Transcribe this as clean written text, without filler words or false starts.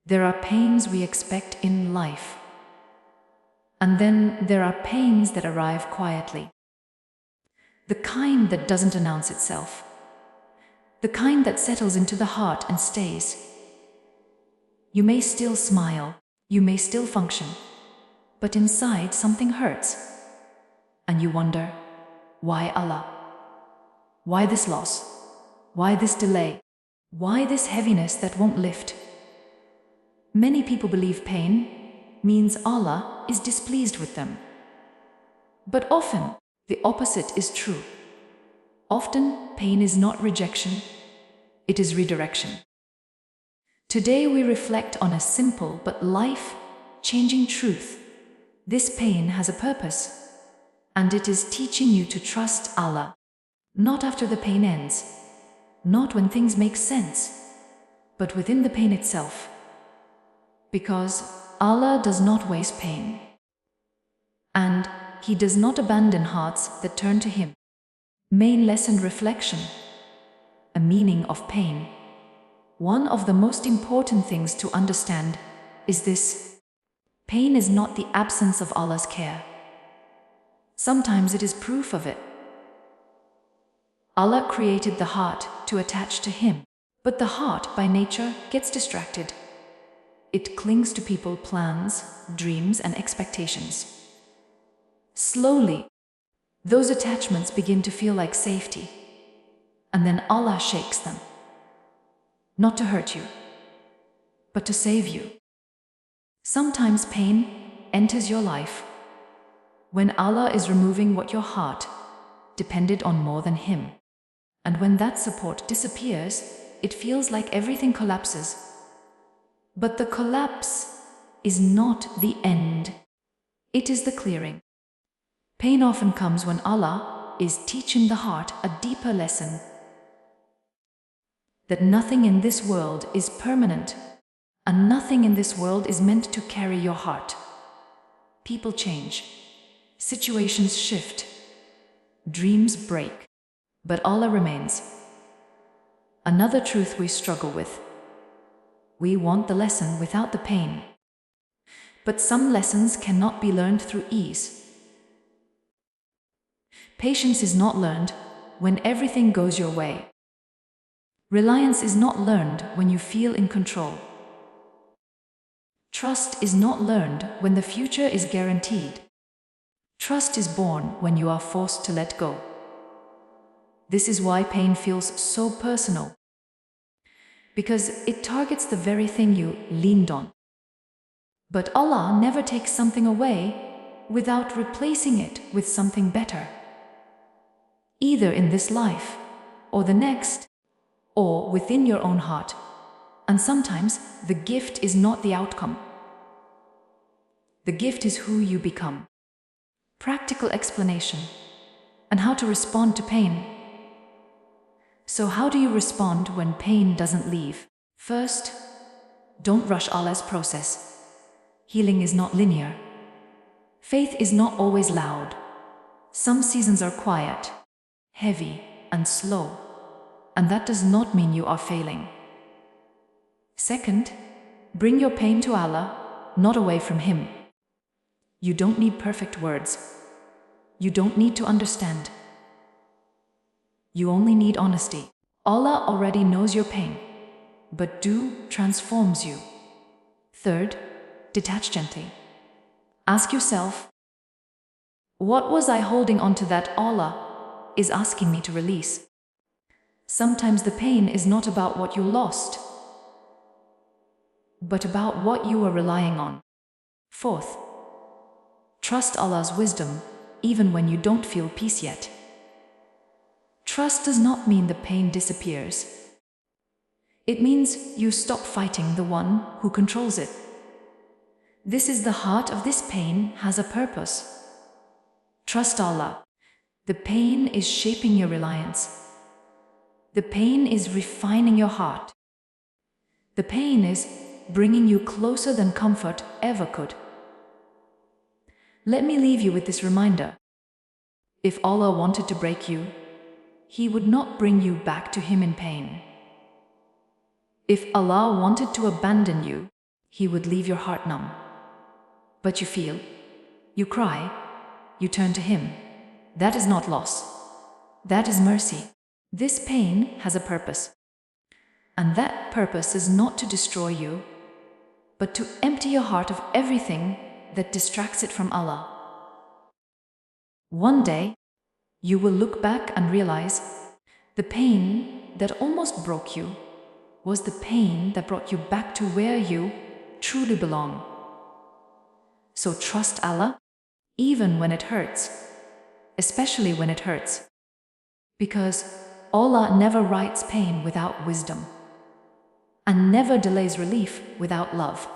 There are pains we expect in life. And then there are pains that arrive quietly. The kind that doesn't announce itself. The kind that settles into the heart and stays. You may still smile, you may still function, but inside something hurts. And you wonder, why Allah? Why this loss? Why this delay? Why this heaviness that won't lift? Many people believe pain means Allah is displeased with them. But often, the opposite is true. Often, pain is not rejection, it is redirection. Today we reflect on a simple but life-changing truth. This pain has a purpose, and it is teaching you to trust Allah. Not after the pain ends, not when things make sense, but within the pain itself. Because Allah does not waste pain. And He does not abandon hearts that turn to Him. Main lesson reflection. A meaning of pain. One of the most important things to understand is this. Pain is not the absence of Allah's care. Sometimes it is proof of it. Allah created the heart to attach to Him, but the heart by nature gets distracted. It clings to people, plans, dreams, and expectations. Slowly, those attachments begin to feel like safety, and then Allah shakes them. Not to hurt you, but to save you. Sometimes pain enters your life when Allah is removing what your heart depended on more than Him. And when that support disappears, it feels like everything collapses. But the collapse is not the end. It is the clearing. Pain often comes when Allah is teaching the heart a deeper lesson. That nothing in this world is permanent, and nothing in this world is meant to carry your heart. People change, situations shift, dreams break, but Allah remains. Another truth we struggle with. We want the lesson without the pain. But some lessons cannot be learned through ease. Patience is not learned when everything goes your way. Reliance is not learned when you feel in control. Trust is not learned when the future is guaranteed. Trust is born when you are forced to let go. This is why pain feels so personal. Because it targets the very thing you leaned on. But Allah never takes something away without replacing it with something better. Either in this life, or the next, or within your own heart. And sometimes the gift is not the outcome. The gift is who you become. Practical explanation. And how to respond to pain. So how do you respond when pain doesn't leave? First, don't rush Allah's process. Healing is not linear. Faith is not always loud. Some seasons are quiet, heavy, and slow. And that does not mean you are failing. Second, bring your pain to Allah, not away from Him. You don't need perfect words. You don't need to understand. You only need honesty. Allah already knows your pain, but do transforms you. Third, detach gently. Ask yourself, what was I holding on to that Allah is asking me to release? Sometimes the pain is not about what you lost, but about what you are relying on. Fourth, trust Allah's wisdom, even when you don't feel peace yet. Trust does not mean the pain disappears. It means you stop fighting the one who controls it. This is the heart of this pain has a purpose. Trust Allah. The pain is shaping your reliance. The pain is refining your heart. The pain is bringing you closer than comfort ever could. Let me leave you with this reminder. If Allah wanted to break you, He would not bring you back to Him in pain. If Allah wanted to abandon you, he would leave your heart numb. But you feel, you cry, you turn to him. That is not loss. That is mercy. This pain has a purpose. And that purpose is not to destroy you, but to empty your heart of everything that distracts it from Allah. One day, you will look back and realize the pain that almost broke you was the pain that brought you back to where you truly belong. So trust Allah, even when it hurts, especially when it hurts, because Allah never writes pain without wisdom, and never delays relief without love.